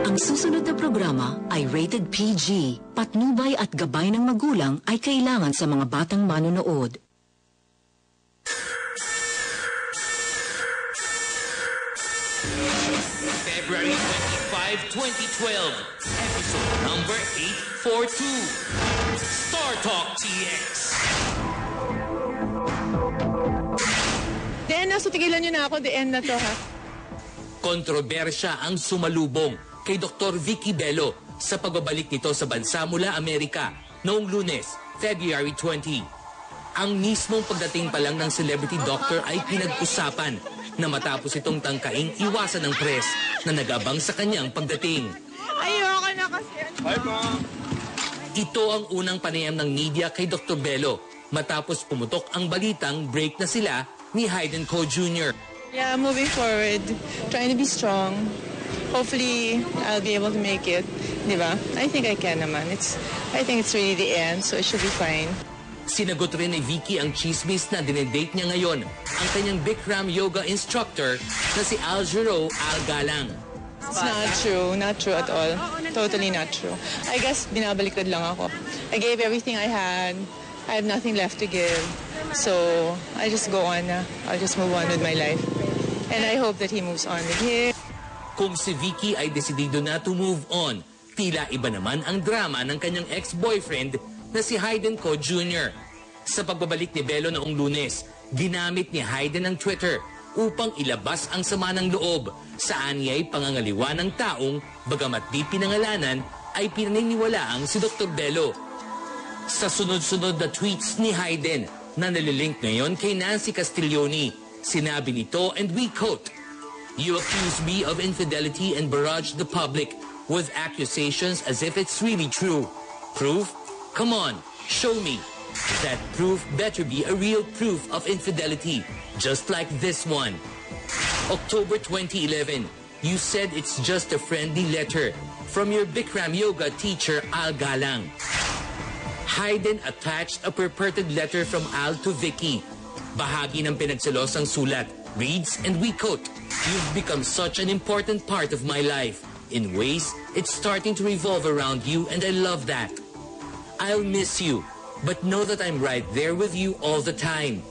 Ang susunod na programa ay rated PG. Patnubay at gabay ng magulang ay kailangan sa mga batang manonood. February 25, 2012. Episode number 842. Star Talk TX. The end na, so tigilan nyo na ako. The end na to, ha? Kontrobersya ang sumalubong kay Dr. Vicky Bello sa pagbabalik nito sa bansa mula Amerika noong Lunes, February 20. Ang mismong pagdating pa lang ng celebrity doctor ay pinag-usapan na matapos itong tangkaing iwasan ng press na nag-abang sa kanyang pagdating. Ayoko na kasi. Hi, Mom! Ito ang unang panayam ng media kay Dr. Bello matapos pumutok ang balitang break na sila ni Hayden Ko Jr. Yeah, moving forward, trying to be strong. Hopefully, I'll be able to make it. Diba? I think I can naman. I think it's really the end, so it should be fine. Sinagot rin ni Vicky ang chismis na dinedate niya ngayon ang kanyang Bikram yoga instructor na si Al Giro Al Galang. It's not true. Not true at all. Totally not true. I guess binabaliktad lang ako. I gave everything I had. I have nothing left to give. So, I just go on na. I'll just move on with my life. And I hope that he moves on with him. Kung si Vicky ay desidido na to move on, tila iba naman ang drama ng kanyang ex-boyfriend na si Hayden Ko Jr. Sa pagbabalik ni Bello noong Lunes, ginamit ni Hayden ang Twitter upang ilabas ang sama ng loob saan niya'y pangangaliwa ng taong bagamat di pinangalanan ay pinaniniwalaang si Dr. Bello. Sa sunod-sunod na tweets ni Hayden na nalilink ngayon kay Nancy Castiglione, sinabi nito, and we quote, "You accuse me of infidelity and barrage the public with accusations as if it's really true. Proof? Come on, show me. That proof better be a real proof of infidelity, just like this one. October 2011, you said it's just a friendly letter from your Bikram yoga teacher Al Galang." Hayden attached a purported letter from Al to Vicky. Bahagi ng pinagsalosang sulat reads, and we quote, "You've become such an important part of my life. In ways, it's starting to revolve around you and I love that. I'll miss you, but know that I'm right there with you all the time.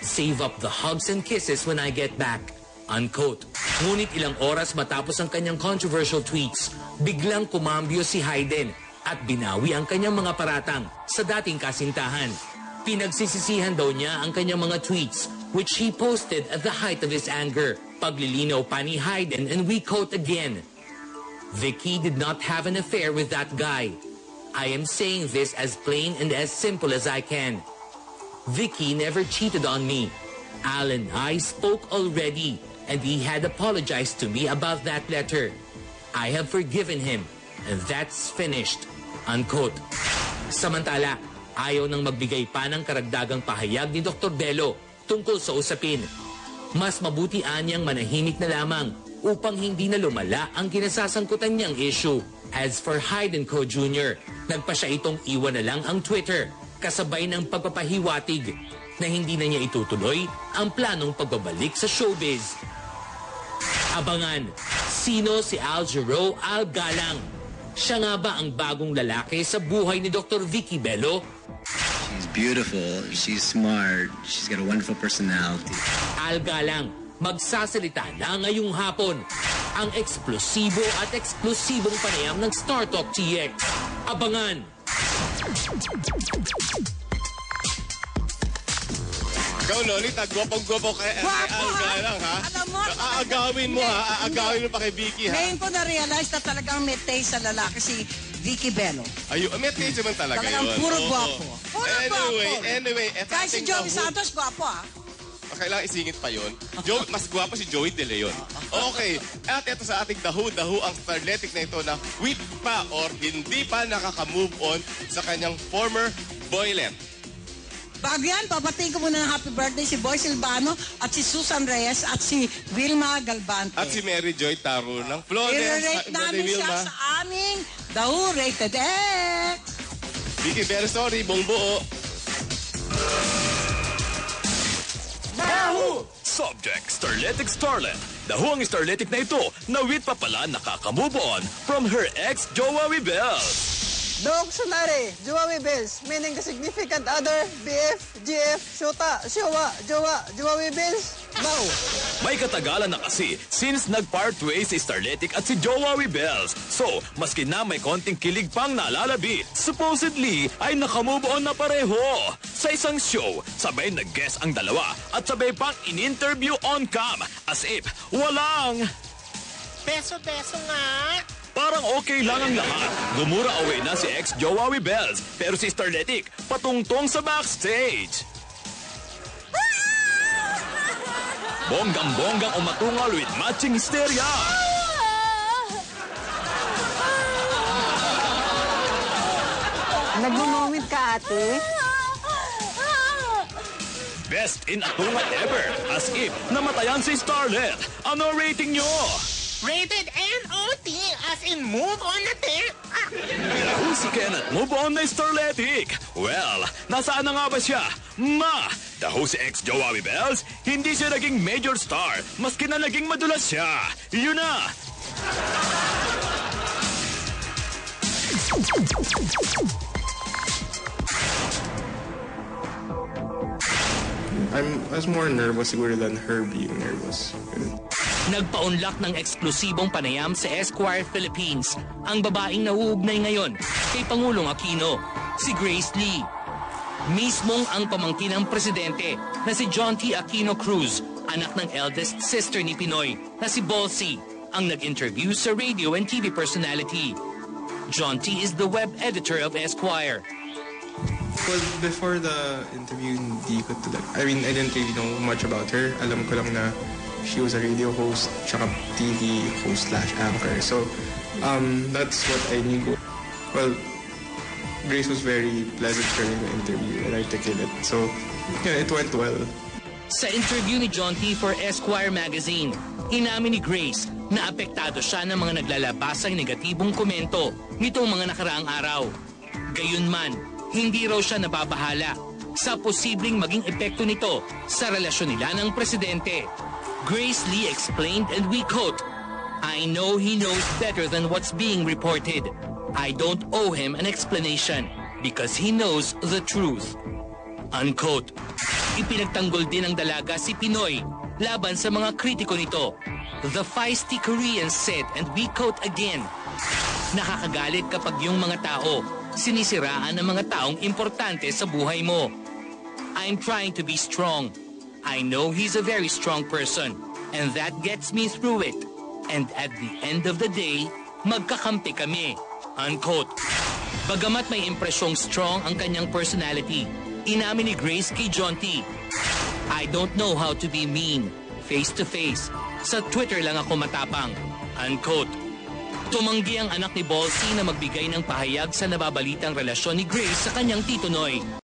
Save up the hugs and kisses when I get back." Unquote. Ngunit ilang oras matapos ang kanyang controversial tweets, biglang kumambyo si Hayden at binawi ang kanyang mga paratang sa dating kasintahan. Pinagsisisihan daw niya ang kanyang mga tweets which he posted at the height of his anger. Paglilinaw pa ni Hayden, and we quote again, "Vicky did not have an affair with that guy. I am saying this as plain and as simple as I can. Vicky never cheated on me. Al and I spoke already, and he had apologized to me about that letter. I have forgiven him, and that's finished." Unquote. Samantala, ayaw nang magbigay pa ng karagdagang pahayag ni Dr. Bello tungkol sa usapin. Mas mabuti anyang manahimik na lamang upang hindi na lumala ang kinasasangkutan niyang issue. As for Hayden Ko Jr., nagpa siya itong iwan na lang ang Twitter kasabay ng pagpapahiwatig na hindi na niya itutuloy ang planong pagbabalik sa showbiz. Abangan, sino si Al Giro Al Galang? Siya nga ba ang bagong lalaki sa buhay ni Dr. Vicky Bello? She's beautiful, she's smart, she's got a wonderful personality. Al Galang, magsasalita na ngayong hapon. Ang eksplosibo at eksplosibong panayam ng Star Talk TX. Abangan! Ikaw, Lolita, gwapong-gwapo kay Al Galang, ha? Alam mo, Aagawin mo, ha? Aagawin mo pa kay Vicky, ha? ngayon ko na-realize na talagang may taste sa lalaki si Vicky Bello. Ayun, may taste naman talaga Talagang yun. puro Oo. gwapo. Puro Anyway, eto Kahit si ating Joey dahu. Santos, gwapo ah. Kailangan isingit pa yun. Mas gwapo si Joey De Leon. Okay, at ito sa ating dahu-dahu ang starletic na ito na with pa or hindi pa nakaka-move on sa kanyang former boylet. Bago yan, papatiin ko muna ng happy birthday si Boy Silvano at si Susan Reyes at si Wilma Galvante. At si Mary Joy Taro ng Flores. I-rate namin siya sa aming Dahu Rated X. Vicky Bello, sorry, buong buo. Dahu! Subject, Starletic Starlet. Daho ang starletic na ito na with pa pala nakaka-move on from her ex Joey Bells. Dictionary, Joey Bells, meaning the significant other, BF, GF, Shota, Showa, Jowa, Joey Bells, Bow. May katagalan na kasi since nag-part ways si Starletic at si Joey Bells. So, maski na may konting kilig pang nalalabit, supposedly ay nakamove on na pareho. Sa isang show, sabay nag-guest ang dalawa at sabay pang in-interview on cam as if walang... Beso-beso nga. Parang okay lang ang lahat. Gumura away na si ex-Joey Bells, pero si Starletic patungtong sa backstage. Bonggang-bonggang umatungal with matching hysteria. Nag-moment ka, ate? Best in atungal ever, as if namatayan si Starlet. Ano rating nyo? Rated NOT, as in move on na te. Kung si Kenneth move on na Starletic. Well, nasaan na nga ba siya? Daho si ex-Joey Bells, hindi siya naging major star, maski na naging madulas siya. Yun na! I was more nervous siguro than her being nervous. Nagpaunlak ng eksklusibong panayam sa Esquire Philippines ang babaeng nauugnay ngayon kay Pangulong Aquino, si Grace Lee. Mismong ang pamangkin ng presidente na si John T. Aquino Cruz, anak ng eldest sister ni Pinoy na si Bolsy, ang nag-interview sa radio and TV personality. John T. is the web editor of Esquire. Well, before the interview, I didn't really know much about her. Alam ko lang na she was a radio host, tsaka TV host/anchor. So, that's what I knew. Well, Grace was very pleasant during the interview and articulate. So, yeah, it went well. Sa interview ni John T. for Esquire magazine, inamin ni Grace na apektado siya ng mga naglalabasang negatibong komento nitong mga nakaraang araw. Gayunman, hindi raw siya nababahala sa posibleng maging epekto nito sa relasyon nila ng presidente. Grace Lee explained, and we quote, "I know he knows better than what's being reported. I don't owe him an explanation because he knows the truth." Unquote. Ipinagtanggol din ng dalaga si Pinoy laban sa mga kritiko nito. The feisty Korean said, and we quote again, "Nakakagalit kapag yung mga tao sinisiraan ng mga taong importante sa buhay mo. I'm trying to be strong. I know he's a very strong person, and that gets me through it. And at the end of the day, magkakampi kami." Unquote. Bagamat may impresyong strong ang kanyang personality, inamin ni Grace kay John T., "I don't know how to be mean, face-to-face. Sa Twitter lang ako matapang." Unquote. Tumanggi ang anak ni Bolsy na magbigay ng pahayag sa nababalitang relasyon ni Grace sa kanyang tito Noy.